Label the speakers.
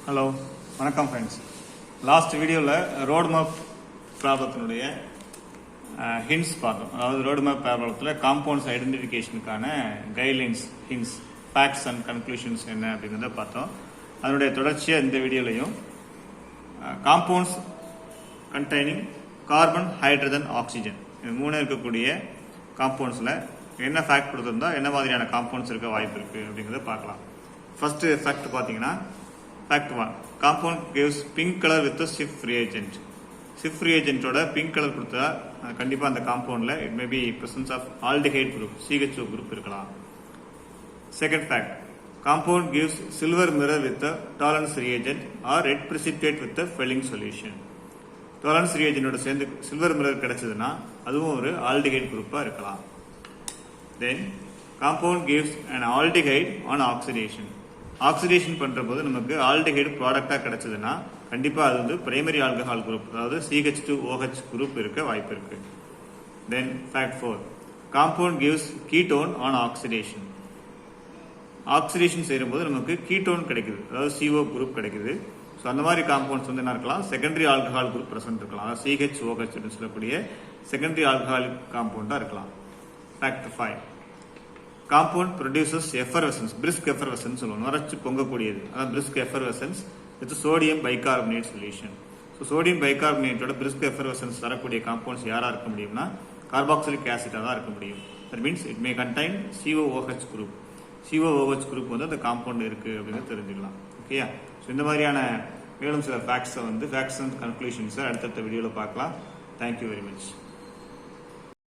Speaker 1: Hello, வணக்கம் friends. Last வீடியோவில் road map ப்ராப்ளத்தினுடைய ஹிண்ட்ஸ் பார்த்தோம். அதாவது ரோடு மேப் ப்ராப்ளத்தில் காம்பவுண்ட்ஸ் ஐடென்டிஃபிகேஷனுக்கான guidelines, hints, facts and conclusions என்ன அப்படிங்கிறத பார்த்தோம். அதனுடைய தொடர்ச்சியாக இந்த வீடியோலையும் compounds containing carbon, hydrogen, oxygen இது மூணு இருக்கக்கூடிய காம்பவுண்ட்ஸில் என்ன ஃபேக்ட் கொடுத்துருந்தா என்ன மாதிரியான காம்பவுண்ட்ஸ் இருக்க வாய்ப்பு இருக்குது அப்படிங்கிறத பார்க்கலாம். ஃபர்ஸ்ட் ஃபேக்ட் பார்த்தீங்கன்னா, fact 1, compound gives pink colour with swift reagent. Swift ரியேஜென்ட்டோட பிங்க் கலர் கொடுத்தா கண்டிப்பாக அந்த காம்பவுண்டில் it may be presence of aldehyde group, CHO group இருக்கலாம். Second fact, compound gives silver mirror with Tollens reagent or red precipitate with Fehling solution. Tollens ரியேஜென்ட்டோட சேர்ந்து silver mirror கிடைச்சதுன்னா அதுவும் ஒரு ஆல்டிஹைட் குரூப்பாக இருக்கலாம். Then compound gives an aldehyde on oxidation. Oxidation பண்ற போது நமக்கு ஆல்டிஹைடு ப்ராடக்டா கிடைச்சதுன்னா கண்டிப்பா அது வந்து பிரைமரி ஆல்கஹால் குரூப், அதாவது CH2OH குரூப் இருக்க வாய்ப்பு இருக்கு. Then fact 4, compound gives ketone on oxidation. Oxidation செய்யும்போது நமக்கு கீட்டோன் கிடைக்குது, அதாவது CO குரூப் கிடைக்குது. ஸோ அந்த மாதிரி காம்பவுண்ட்ஸ் வந்து என்ன இருக்கலாம், செகண்டரி ஆல்கஹால் குரூப் பிரசன்ட் இருக்கலாம், அதாவது CHOH சொல்லக்கூடிய செகண்டரி ஆல்கஹாலிக் காம்பவுண்டா இருக்கலாம். Fact 5, compound produces effervescence, brisk effervescence சொல்லுவோம், நுரைச்சு பொங்கக்கூடியது, அதாவது brisk effervescence with sodium bicarbonate solution. So sodium பைகார்பனேட்டோட பிரிஸ்க் எஃபர்வசன்ஸ் தரக்கூடிய காம்பவுண்ட்ஸ் யாராக இருக்க முடியும்னா கார்பாக்சிலிக் ஆசிட்டாக தான் இருக்க முடியும். That means it may contain COOH group. COOH group வந்து அந்த காம்பவுண்ட் இருக்கு அப்படின்னு தெரிஞ்சுக்கலாம். ஓகேயா? ஸோ இந்த மாதிரியான மேலும் சில ஃபேக்ட்ஸை வந்து ஃபேக்ட்ஸ் அண்ட் கன்க்ளூஷன்ஸை அடுத்தடுத்த வீடியோவில் பார்க்கலாம். Thank you very much.